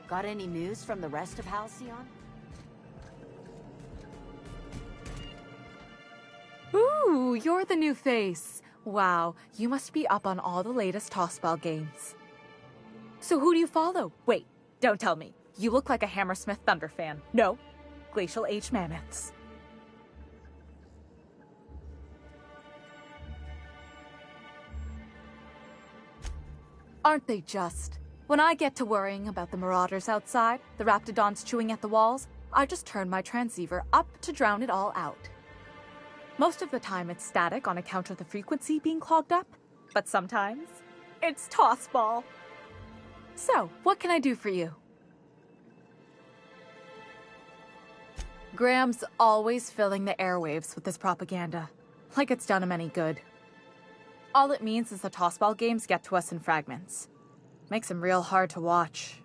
Got any news from the rest of Halcyon? Ooh, you're the new face. Wow, you must be up on all the latest tossball games. So who do you follow? Wait, don't tell me. You look like a Hammersmith Thunder fan. No, Glacial Age Mammoths. Aren't they just? When I get to worrying about the marauders outside, the raptidons chewing at the walls, I just turn my transceiver up to drown it all out. Most of the time it's static on account of the frequency being clogged up, but sometimes it's tossball. So, what can I do for you? Graham's always filling the airwaves with this propaganda, like it's done him any good. All it means is the tossball games get to us in fragments. Makes them real hard to watch.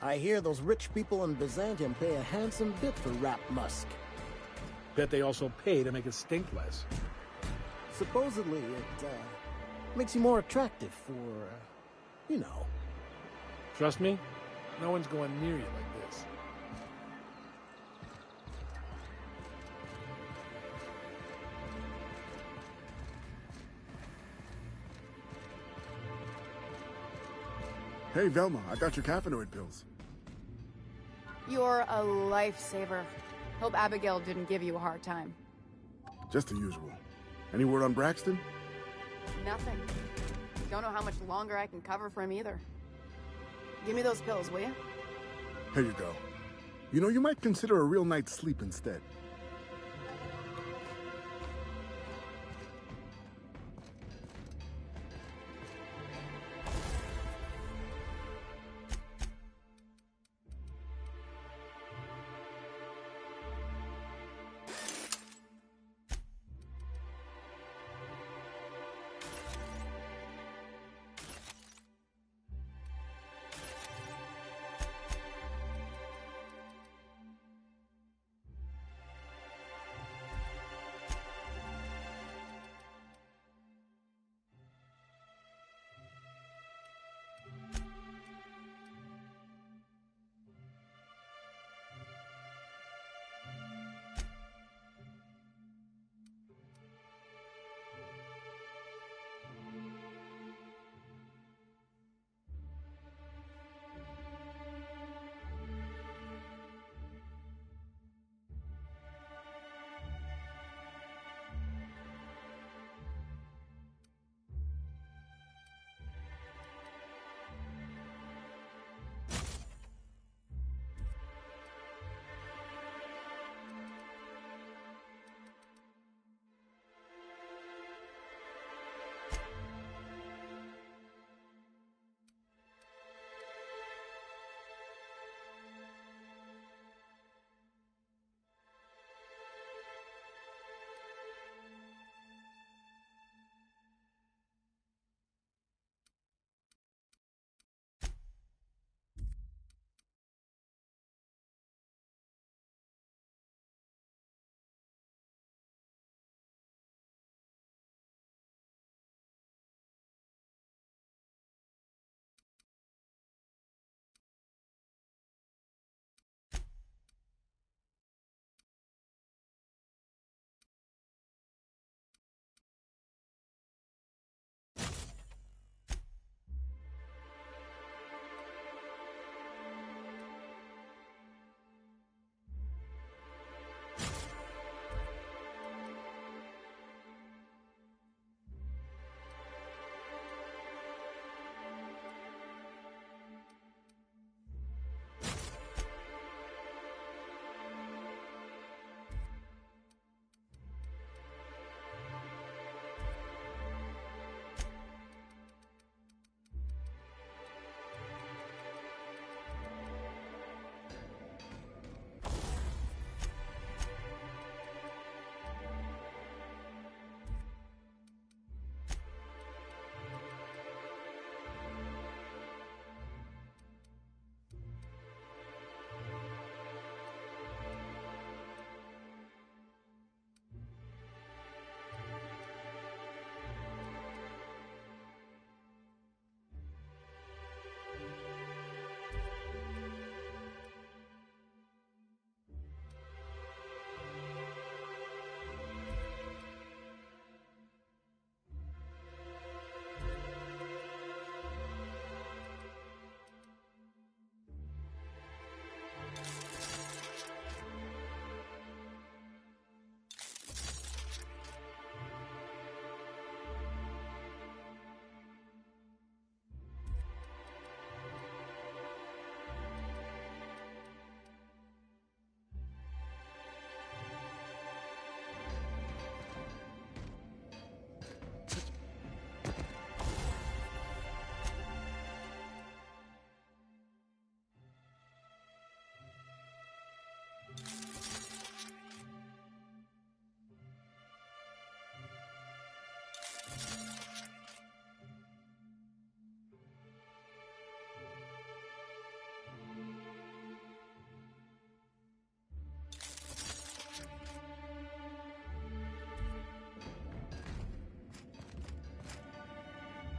I hear those rich people in Byzantium pay a handsome bit for rap musk. Bet they also pay to make it stink less. Supposedly, it makes you more attractive for, you know. Trust me, no one's going near you like this. Hey, Velma, I got your caffeinoid pills. You're a lifesaver. Hope Abigail didn't give you a hard time. Just the usual. Any word on Braxton? Nothing. Don't know how much longer I can cover for him either. Give me those pills, will you? Here you go. You know, you might consider a real night's sleep instead.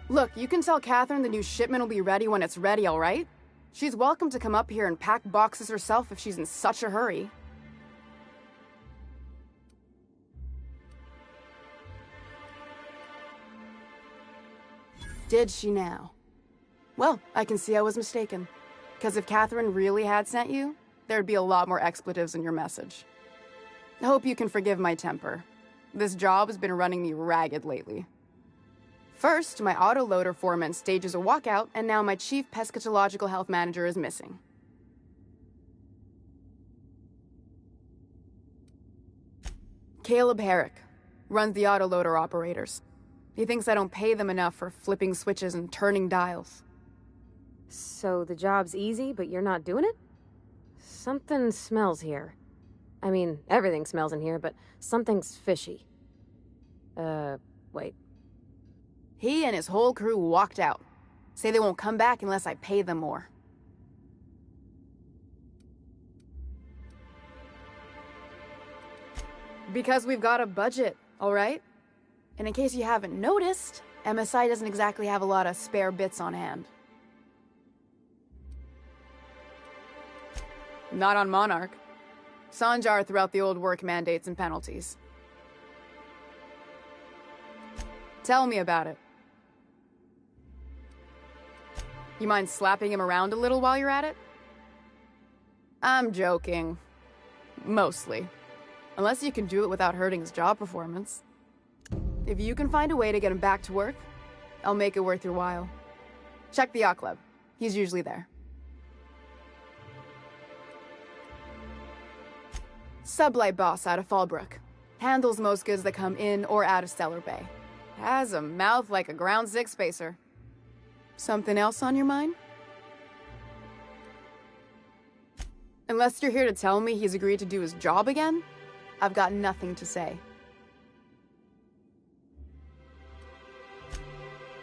Look, you can tell Catherine the new shipment will be ready when it's ready, all right? She's welcome to come up here and pack boxes herself if she's in such a hurry. Did she now? Well, I can see I was mistaken. Because if Catherine really had sent you, there'd be a lot more expletives in your message. I hope you can forgive my temper. This job has been running me ragged lately. First, my autoloader foreman stages a walkout, and now my chief pescatological health manager is missing. Caleb Herrick runs the autoloader operators. He thinks I don't pay them enough for flipping switches and turning dials. So the job's easy, but you're not doing it? Something smells here. I mean, everything smells in here, but something's fishy. Wait. He and his whole crew walked out. Say they won't come back unless I pay them more. Because we've got a budget, all right? And in case you haven't noticed, MSI doesn't exactly have a lot of spare bits on hand. Not on Monarch. Sanjar threw out the old work mandates and penalties. Tell me about it. You mind slapping him around a little while you're at it? I'm joking. Mostly. Unless you can do it without hurting his job performance. If you can find a way to get him back to work, I'll make it worth your while. Check the yacht club. He's usually there. Sublight boss out of Fallbrook. Handles most goods that come in or out of Stellar Bay. Has a mouth like a ground six spacer. Something else on your mind? Unless you're here to tell me he's agreed to do his job again, I've got nothing to say.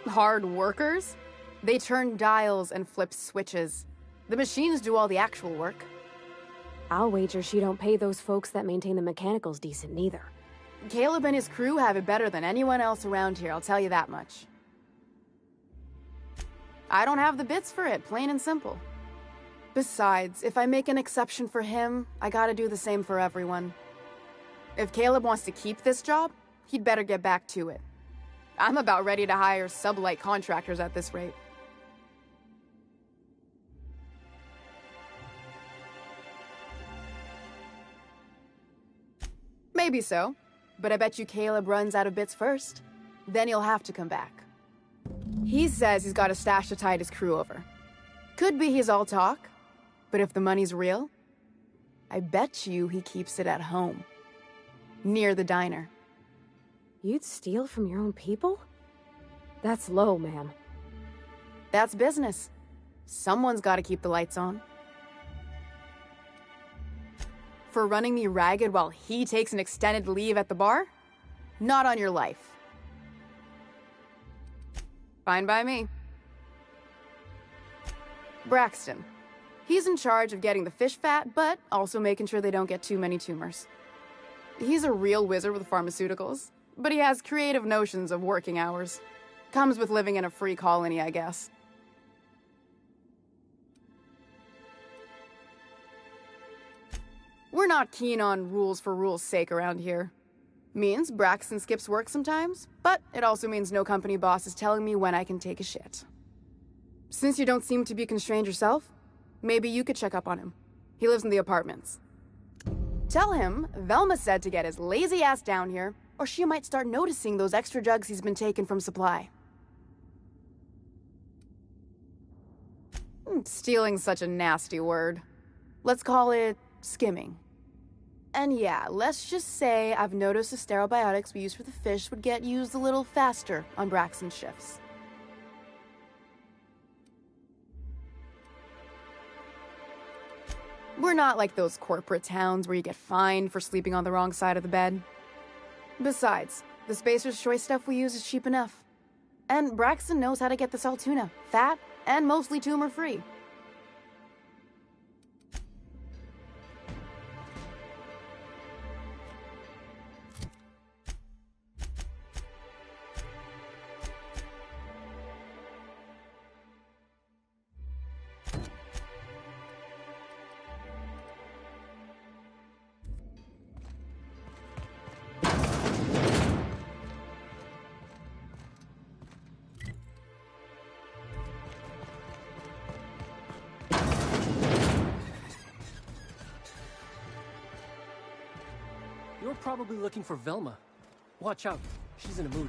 Hard workers? They turn dials and flip switches. The machines do all the actual work. I'll wager she don't pay those folks that maintain the mechanicals decent neither. Caleb and his crew have it better than anyone else around here, I'll tell you that much. I don't have the bits for it, plain and simple. Besides, if I make an exception for him, I gotta do the same for everyone. If Caleb wants to keep this job, he'd better get back to it. I'm about ready to hire sublight contractors at this rate. Maybe so, but I bet you Caleb runs out of bits first. Then he'll have to come back. He says he's got a stash to tide his crew over. Could be he's all talk, but if the money's real, I bet you he keeps it at home. Near the diner. You'd steal from your own people? That's low, ma'am. That's business. Someone's gotta keep the lights on. For running me ragged while he takes an extended leave at the bar? Not on your life. Fine by me. Braxton. He's in charge of getting the fish fat, but also making sure they don't get too many tumors. He's a real wizard with pharmaceuticals, but he has creative notions of working hours. Comes with living in a free colony, I guess. We're not keen on rules for rules' sake around here. Means Braxton skips work sometimes, but it also means no company boss is telling me when I can take a shit. Since you don't seem to be constrained yourself, maybe you could check up on him. He lives in the apartments. Tell him Velma said to get his lazy ass down here, or she might start noticing those extra jugs he's been taking from supply. Stealing's such a nasty word. Let's call it skimming. And yeah, let's just say I've noticed the sterile biotics we use for the fish would get used a little faster on Braxton's shifts. We're not like those corporate towns where you get fined for sleeping on the wrong side of the bed. Besides, the Spacer's Choice stuff we use is cheap enough. And Braxton knows how to get this all tuna, fat, and mostly tumor-free. probably looking for Velma. Watch out. She's in a mood.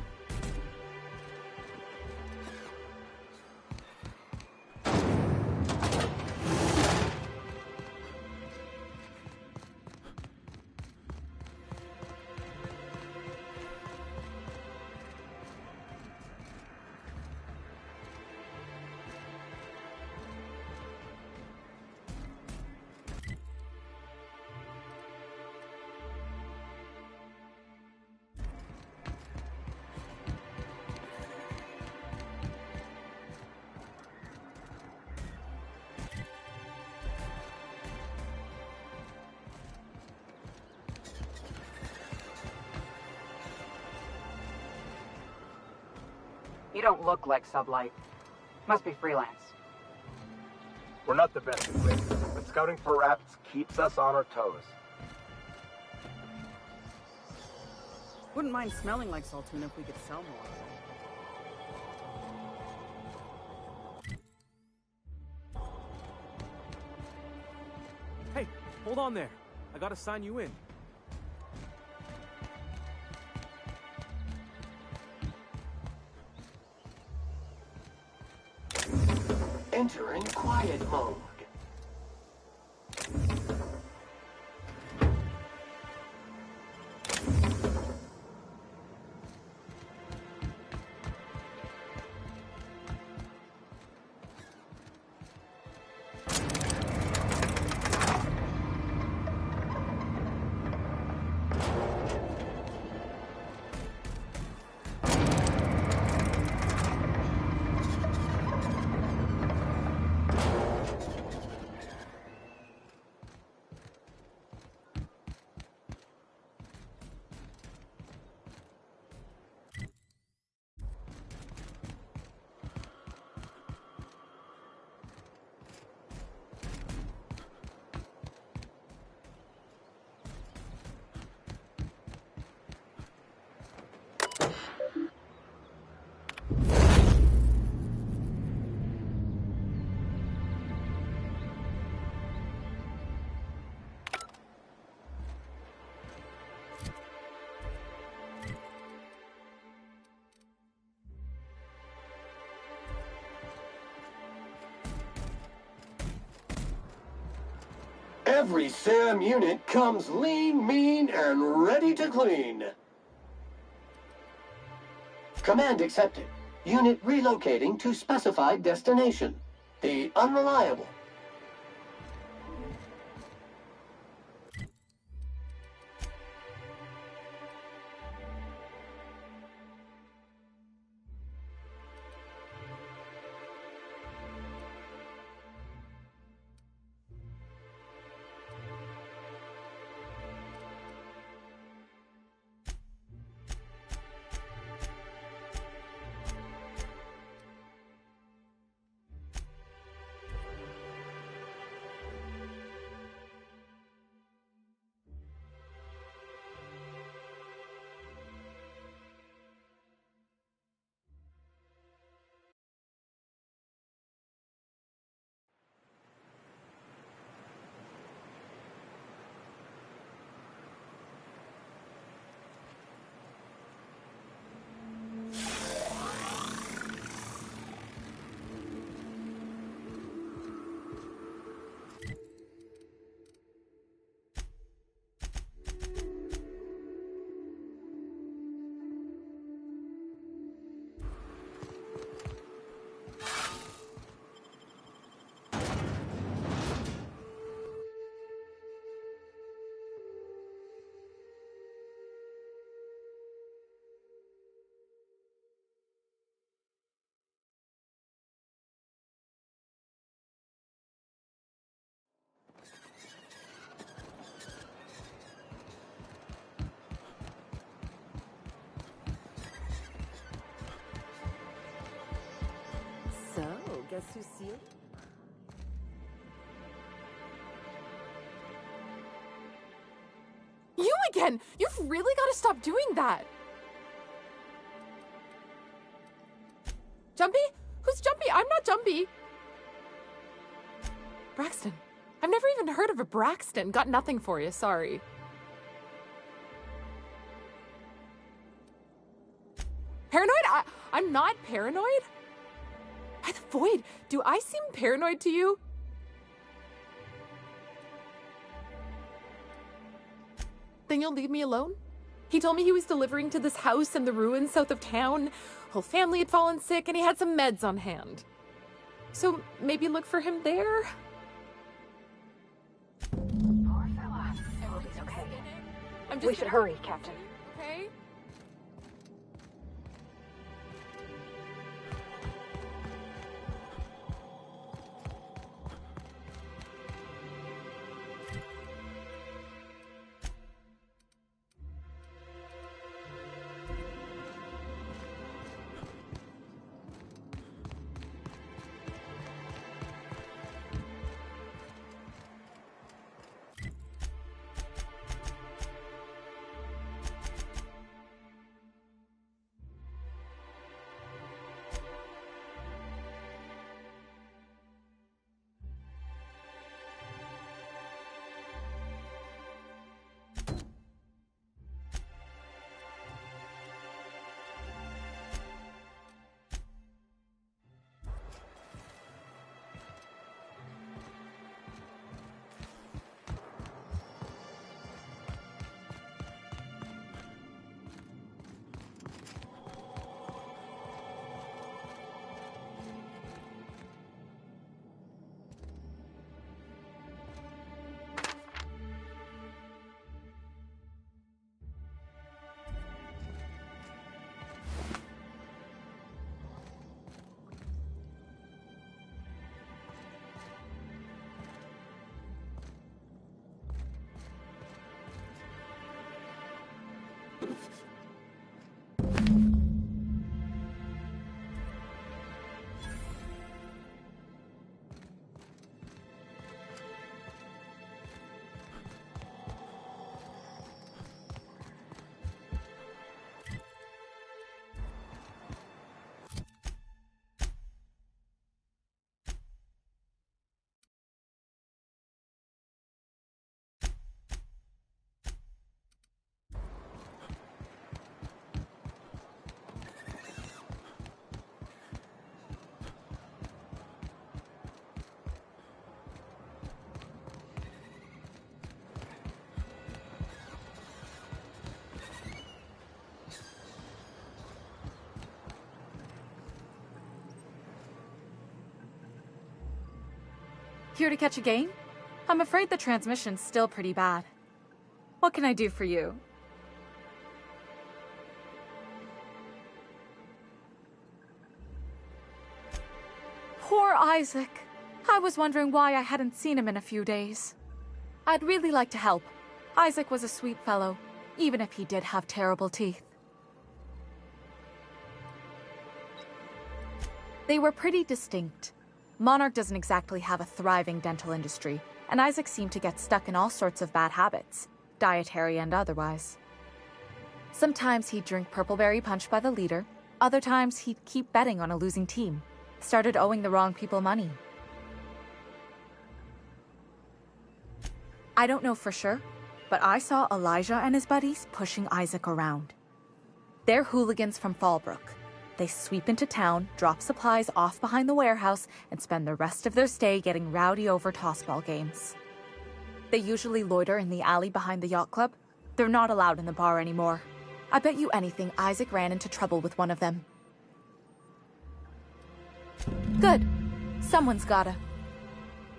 You don't look like Sublight. Must be freelance. We're not the best equipped, but scouting for rats keeps us on our toes. Wouldn't mind smelling like Saltuna if we could sell more. Hey, hold on there. I gotta sign you in. Enter in quiet mode. Every SAM unit comes lean, mean, and ready to clean. Command accepted. Unit relocating to specified destination. The Unreliable. So, guess who's sealed? You again! You've really got to stop doing that! Jumpy? Who's Jumpy? I'm not Jumpy! Braxton. I've never even heard of a Braxton. Got nothing for you, sorry. not paranoid? By the void, do I seem paranoid to you? Then you'll leave me alone? He told me he was delivering to this house in the ruins south of town. Whole family had fallen sick and he had some meds on hand. So maybe look for him there? Poor fella. Everything's okay. We should hurry, Captain. Okay? Here to catch a game? I'm afraid the transmission's still pretty bad. What can I do for you? Poor Isaac. I was wondering why I hadn't seen him in a few days. I'd really like to help. Isaac was a sweet fellow, even if he did have terrible teeth. They were pretty distinct. Monarch doesn't exactly have a thriving dental industry, and Isaac seemed to get stuck in all sorts of bad habits, dietary and otherwise. Sometimes he'd drink purpleberry punch by the liter, other times he'd keep betting on a losing team, started owing the wrong people money. I don't know for sure, but I saw Elijah and his buddies pushing Isaac around. They're hooligans from Fallbrook. They sweep into town, drop supplies off behind the warehouse, and spend the rest of their stay getting rowdy over tossball games. They usually loiter in the alley behind the yacht club. They're not allowed in the bar anymore. I bet you anything Isaac ran into trouble with one of them. Good. Someone's gotta.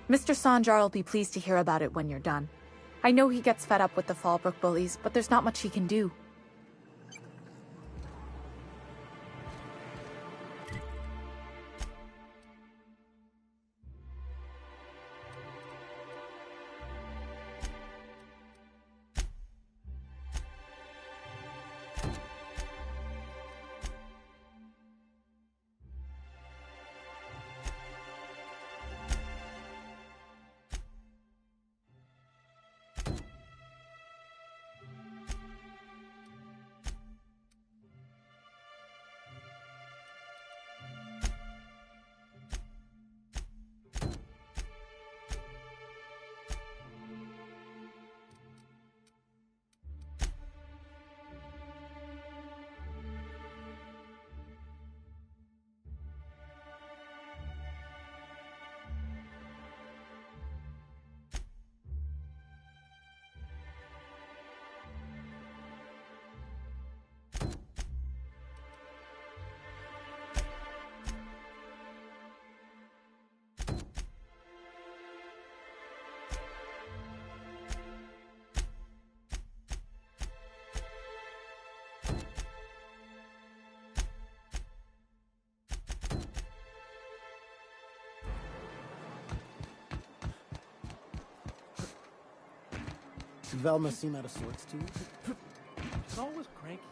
Mr. Sanjar will be pleased to hear about it when you're done. I know he gets fed up with the Fallbrook bullies, but there's not much he can do. Did Velma seem out of sorts to you? She's always cranky.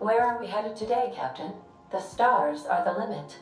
Where are we headed today, Captain? The stars are the limit.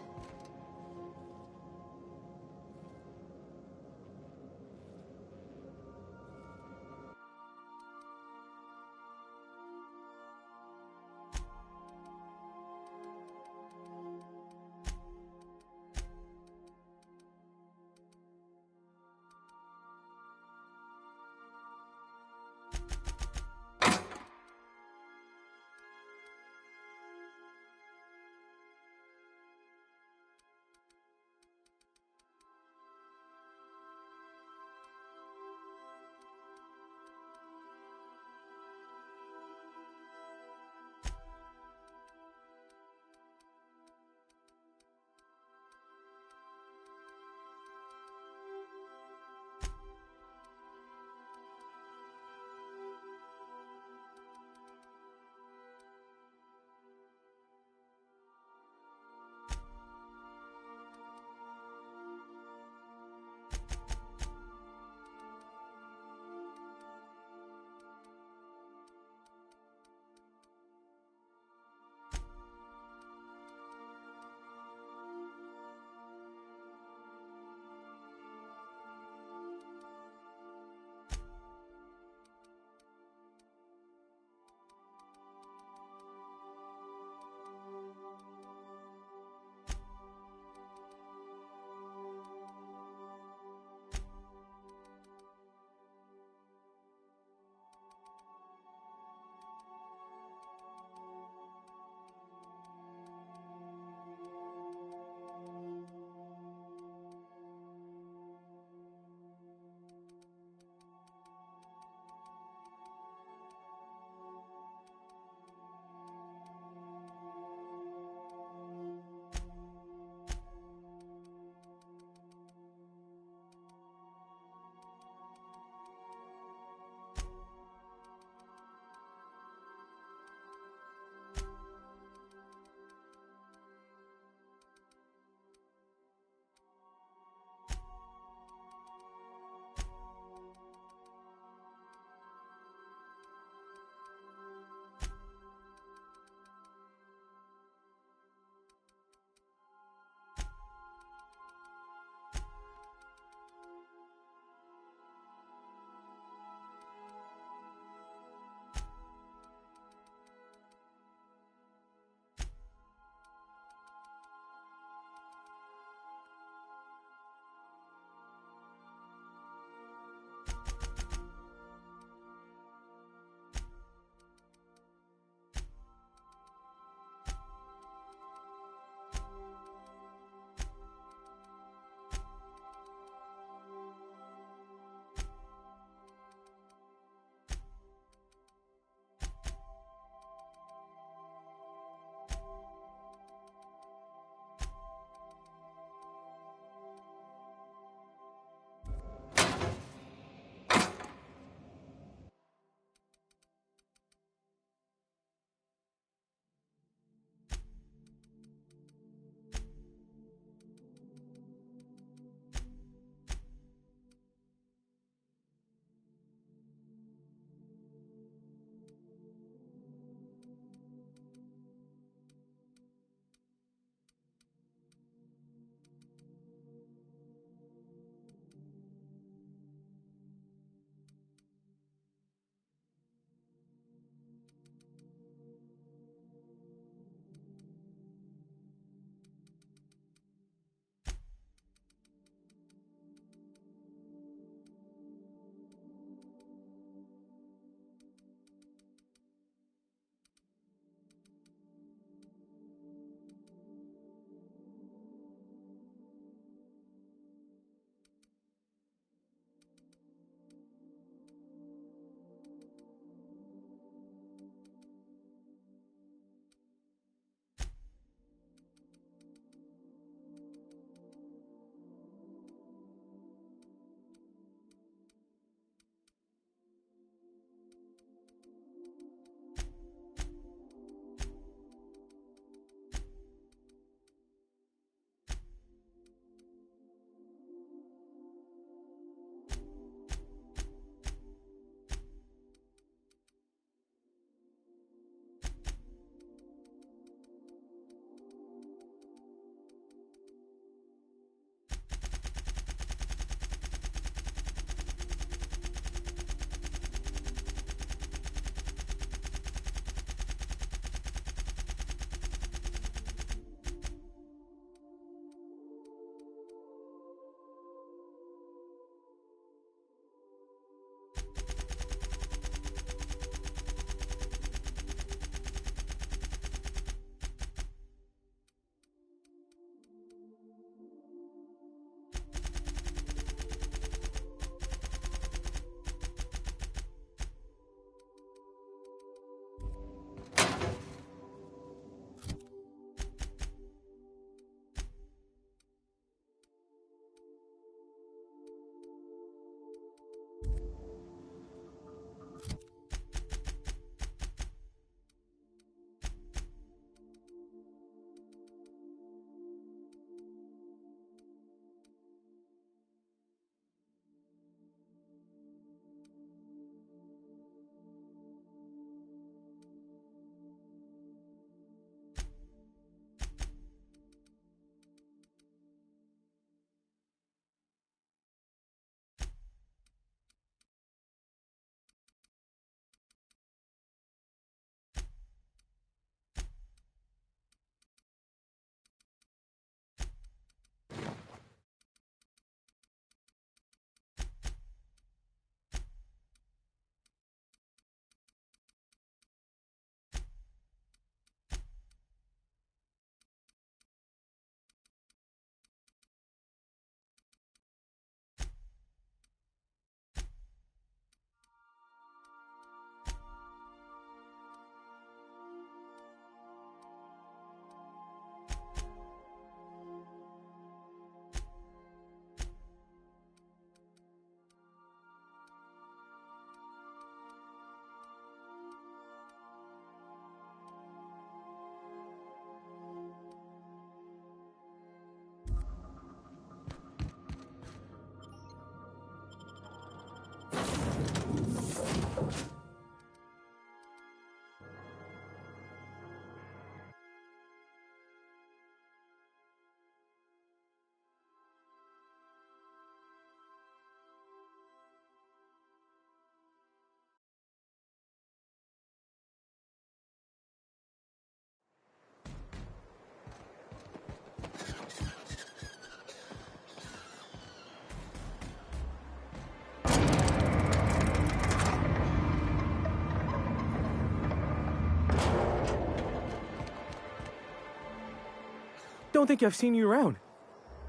don't think I've seen you around.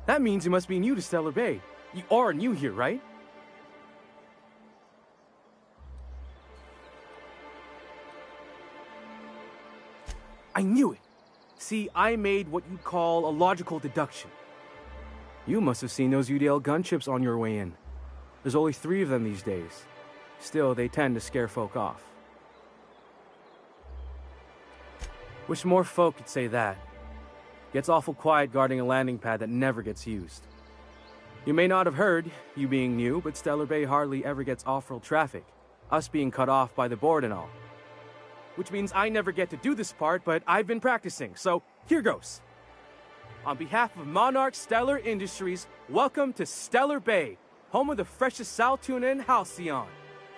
That means you must be new to Stellar Bay. You are new here, right? I knew it. See, I made what you'd call a logical deduction. You must have seen those UDL gunships on your way in. There's only 3 of them these days. Still, they tend to scare folk off. Wish more folk could say that. Gets awful quiet guarding a landing pad that never gets used. You may not have heard, you being new, but Stellar Bay hardly ever gets off-world traffic, us being cut off by the board and all. Which means I never get to do this part, but I've been practicing, so here goes. On behalf of Monarch Stellar Industries, welcome to Stellar Bay, home of the freshest sal tuna and halcyon.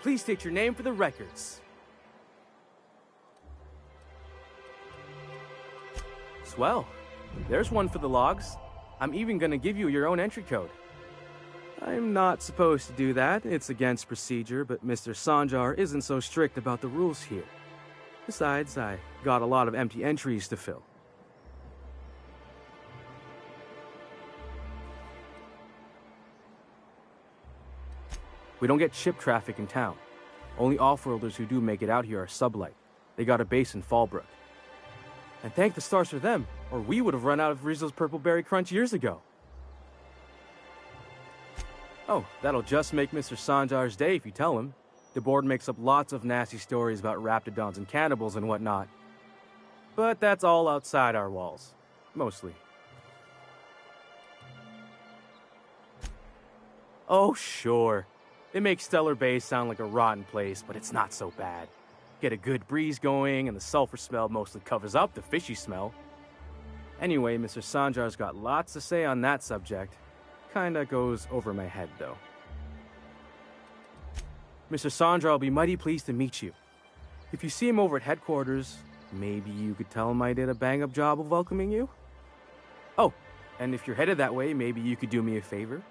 Please state your name for the records. Swell. There's one for the logs. I'm even gonna give you your own entry code. I'm not supposed to do that. It's against procedure, but Mr. Sanjar isn't so strict about the rules here. Besides, I got a lot of empty entries to fill. We don't get ship traffic in town. Only off-worlders who do make it out here are sublight. They got a base in Fallbrook. And thank the stars for them, or we would have run out of Rizzo's Purple Berry Crunch years ago. Oh, that'll just make Mr. Sanjar's day if you tell him. The board makes up lots of nasty stories about raptidons and cannibals and whatnot. But that's all outside our walls. Mostly. Oh, sure. It makes Stellar Bay sound like a rotten place, but it's not so bad. Get a good breeze going, and the sulfur smell mostly covers up the fishy smell. Anyway, Mr. Sanjar's got lots to say on that subject. Kinda goes over my head, though. Mr. Sanjar will be mighty pleased to meet you. If you see him over at headquarters, maybe you could tell him I did a bang-up job of welcoming you? Oh, and if you're headed that way, maybe you could do me a favor?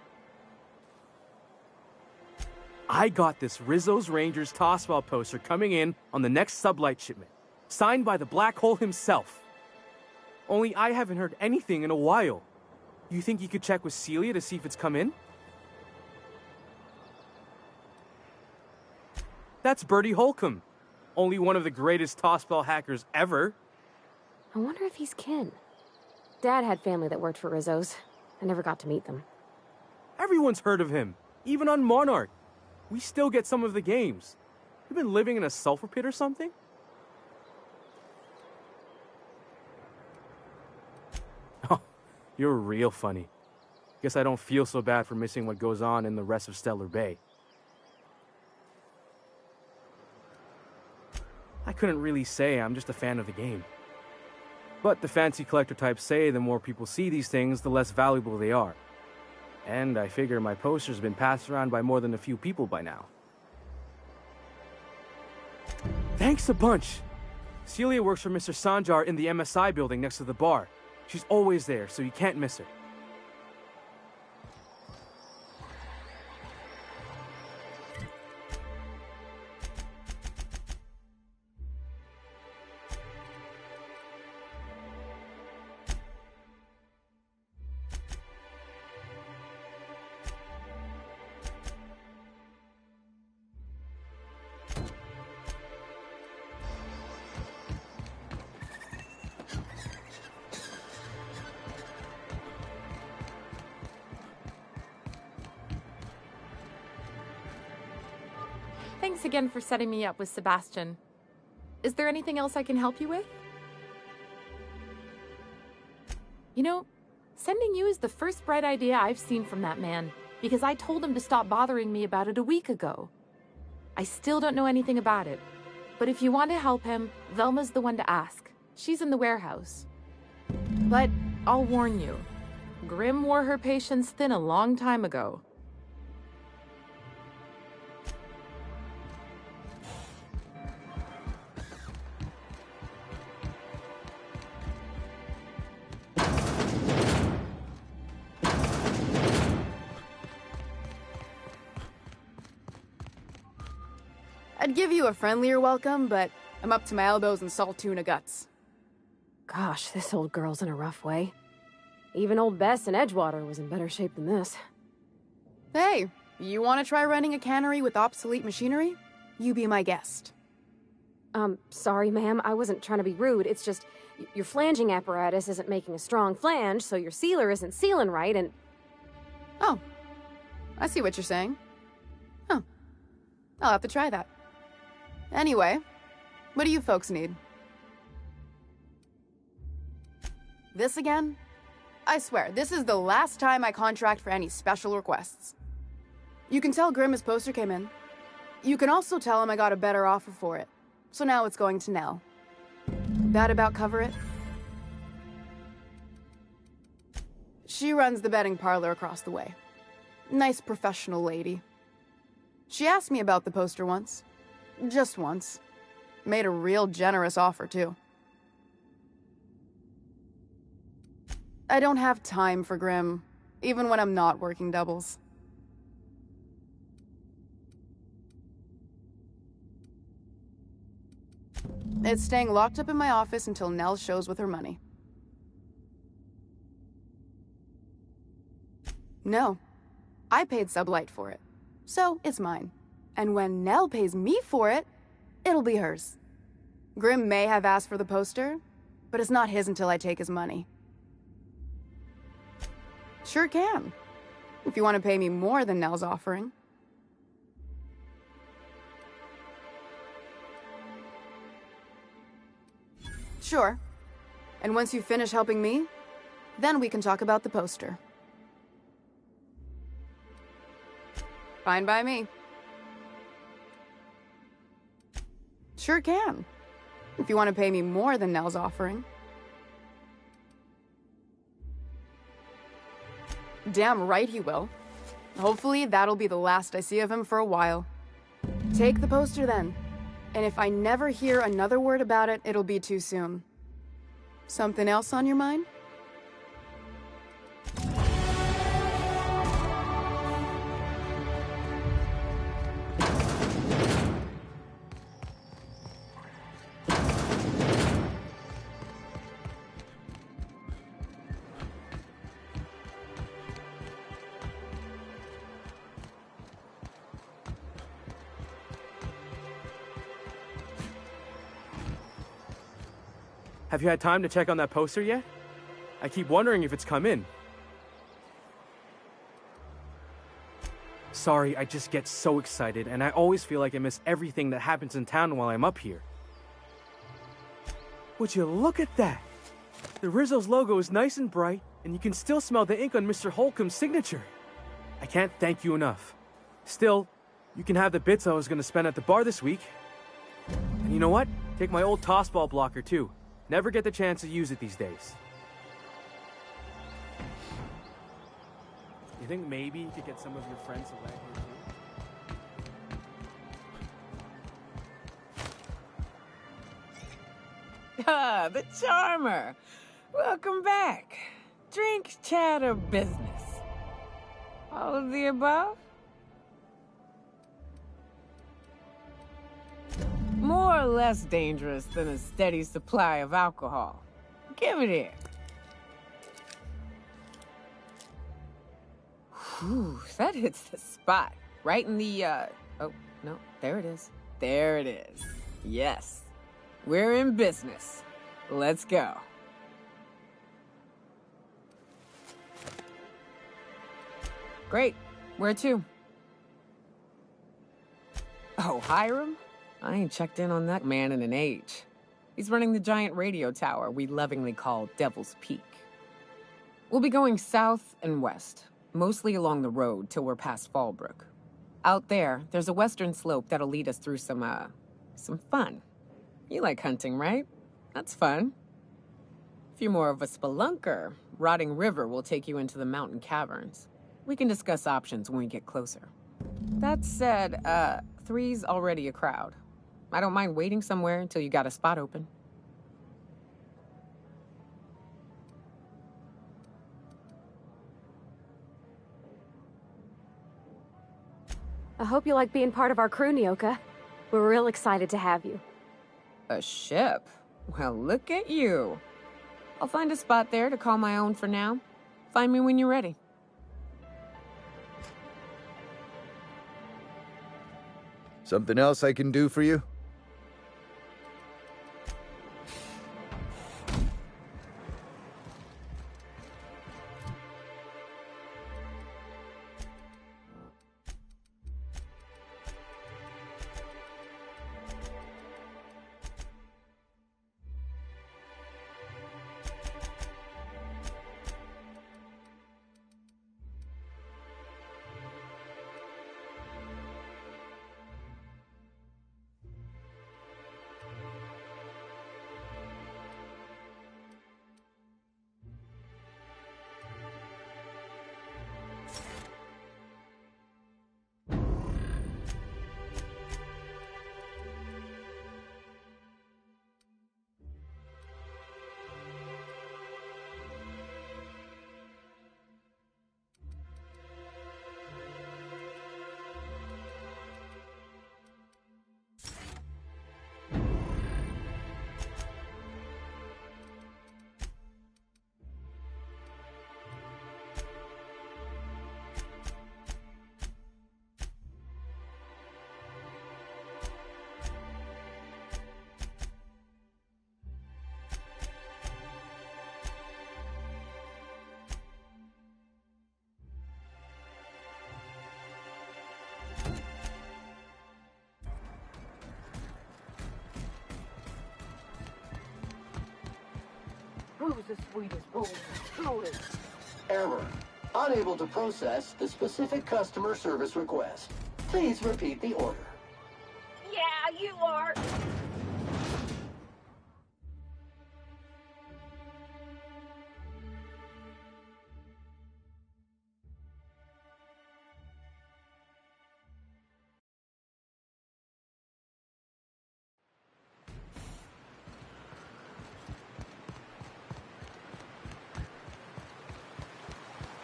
I got this Rizzo's Rangers Tossball poster coming in on the next sublight shipment, signed by the Black Hole himself. Only I haven't heard anything in a while. You think you could check with Celia to see if it's come in? That's Bertie Holcomb, only one of the greatest tossball hackers ever. I wonder if he's kin. Dad had family that worked for Rizzo's. I never got to meet them. Everyone's heard of him, even on Monarch. We still get some of the games. You've been living in a sulfur pit or something? Oh, you're real funny. Guess I don't feel so bad for missing what goes on in the rest of Stellar Bay. I couldn't really say, I'm just a fan of the game. But the fancy collector types say the more people see these things, the less valuable they are. And I figure my poster's been passed around by more than a few people by now. Thanks a bunch! Celia works for Mr. Sanjar in the MSI building next to the bar. She's always there, so you can't miss her. Thanks again for setting me up with Sebastian. Is there anything else I can help you with? You know, sending you is the first bright idea I've seen from that man, because I told him to stop bothering me about it a week ago. I still don't know anything about it, but if you want to help him, Velma's the one to ask. She's in the warehouse. But I'll warn you, Grim wore her patience thin a long time ago. I'd give you a friendlier welcome, but I'm up to my elbows in salt tuna guts. Gosh, this old girl's in a rough way. Even old Bess in Edgewater was in better shape than this. Hey, you want to try running a cannery with obsolete machinery? You be my guest. Sorry, ma'am. I wasn't trying to be rude. It's just, your flanging apparatus isn't making a strong flange, so your sealer isn't sealing right, and... Oh. I see what you're saying. Huh. I'll have to try that. Anyway, what do you folks need? This again? I swear, this is the last time I contract for any special requests. You can tell Grimm his poster came in. You can also tell him I got a better offer for it. So now it's going to Nell. That about cover it? She runs the betting parlor across the way. Nice professional lady. She asked me about the poster once. Just once. Made a real generous offer, too. I don't have time for Grimm, even when I'm not working doubles. It's staying locked up in my office until Nell shows with her money. No. I paid Sublight for it. So, it's mine. And when Nell pays me for it, it'll be hers. Grimm may have asked for the poster, but it's not his until I take his money. Sure can. If you want to pay me more than Nell's offering. Sure. And once you finish helping me, then we can talk about the poster. Fine by me. Sure can. If you want to pay me more than Nell's offering. Damn right he will. Hopefully that'll be the last I see of him for a while. Take the poster then. And if I never hear another word about it, it'll be too soon. Something else on your mind? Have you had time to check on that poster yet? I keep wondering if it's come in. Sorry, I just get so excited, and I always feel like I miss everything that happens in town while I'm up here. Would you look at that? The Rizzo's logo is nice and bright, and you can still smell the ink on Mr. Holcomb's signature. I can't thank you enough. Still, you can have the bits I was going to spend at the bar this week. And you know what? Take my old tossball blocker, too. Never get the chance to use it these days. You think maybe you could get some of your friends to land here too? Ah, the charmer. Welcome back. Drink, chat, or business? All of the above? More or less dangerous than a steady supply of alcohol. Give it here. Whew, that hits the spot. Right in the, oh, no, there it is. There it is. Yes. We're in business. Let's go. Great. Where to? Oh, Hiram? I ain't checked in on that man in an age. He's running the giant radio tower we lovingly call Devil's Peak. We'll be going south and west, mostly along the road till we're past Fallbrook. Out there, there's a western slope that'll lead us through some fun. You like hunting, right? That's fun. If you're more of a spelunker, Rotting River will take you into the mountain caverns. We can discuss options when we get closer. That said, 3's already a crowd. I don't mind waiting somewhere until you got a spot open. I hope you like being part of our crew, Nyoka. We're real excited to have you. A ship? Well, look at you. I'll find a spot there to call my own for now. Find me when you're ready. Something else I can do for you? Who's the sweetest boy? Who is? Error. Unable to process the specific customer service request. Please repeat the order. Yeah, you are.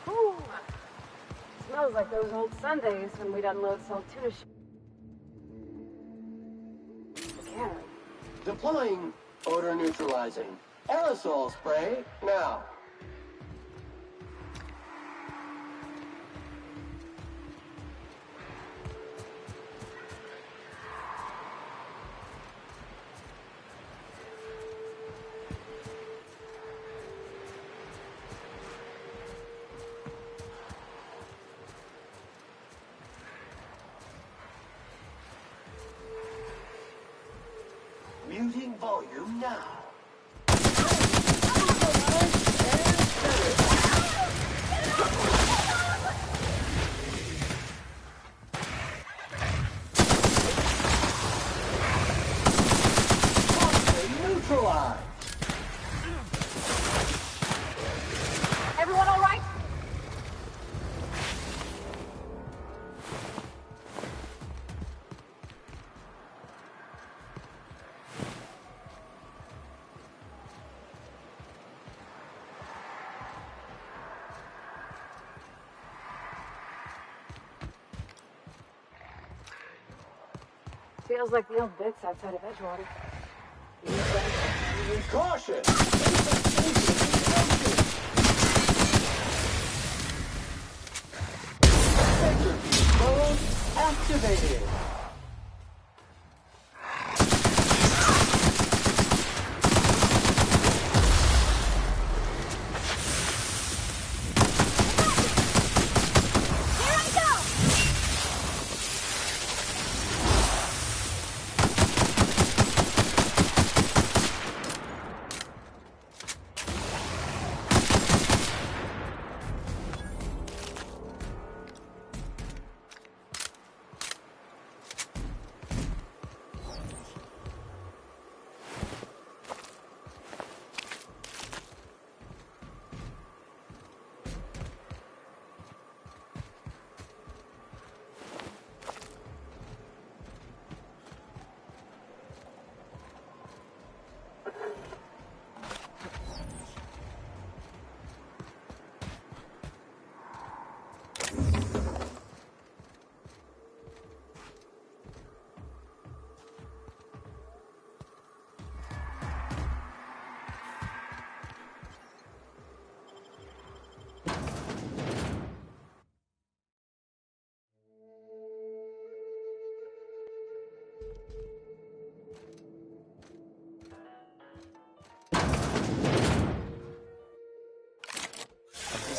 Ooh. Smells like those old Sundays when we'd unload salt tuna. Deploying odor neutralizing aerosol spray now. Muting volume now. Neutralized. Everyone all right? Feels like the old bits outside of Edgewater. Caution! Mode activated.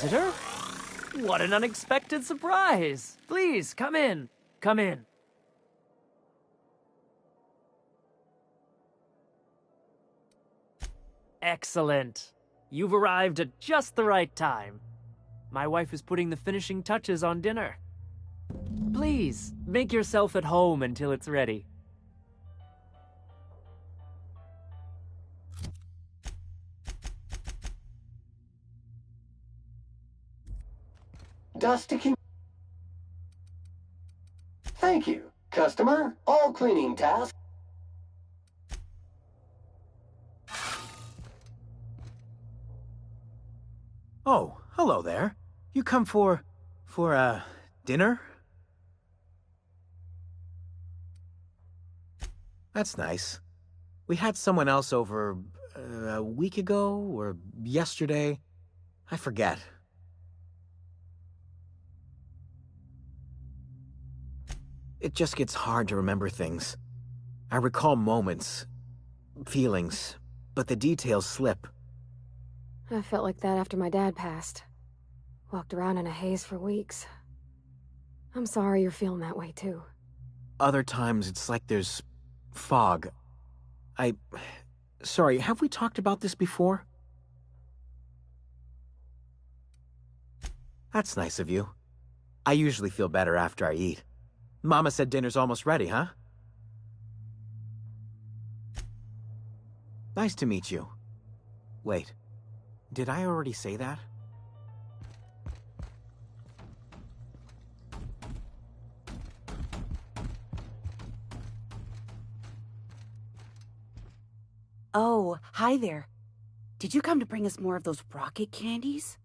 visitor? What an unexpected surprise! Please, come in. Come in. Excellent. You've arrived at just the right time. My wife is putting the finishing touches on dinner. Please, make yourself at home until it's ready. Dusty. Thank you. Customer, all cleaning tasks. Oh, hello there. You come for dinner? That's nice. We had someone else over a week ago or yesterday. I forget. It just gets hard to remember things. I recall moments, feelings, but the details slip. I felt like that after my dad passed. Walked around in a haze for weeks. I'm sorry you're feeling that way too. Other times it's like there's fog. Sorry, have we talked about this before? That's nice of you. I usually feel better after I eat. Mama said dinner's almost ready, huh? Nice to meet you. Wait, did I already say that? Oh, hi there. Did you come to bring us more of those rocket candies?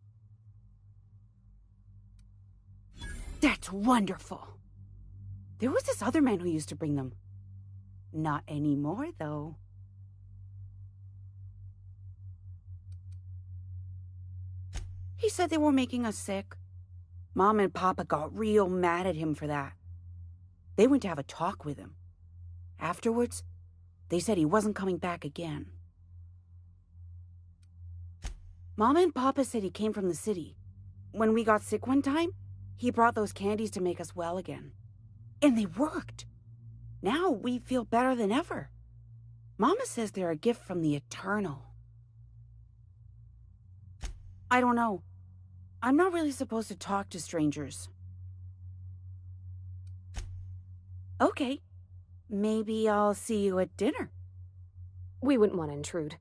That's wonderful. There was this other man who used to bring them. Not anymore, though. He said they were making us sick. Mom and Papa got real mad at him for that. They went to have a talk with him. Afterwards, they said he wasn't coming back again. Mama and Papa said he came from the city. When we got sick one time, he brought those candies to make us well again. And they worked. Now we feel better than ever. Mama says they're a gift from the Eternal. I don't know. I'm not really supposed to talk to strangers. Okay. Maybe I'll see you at dinner. We wouldn't want to intrude.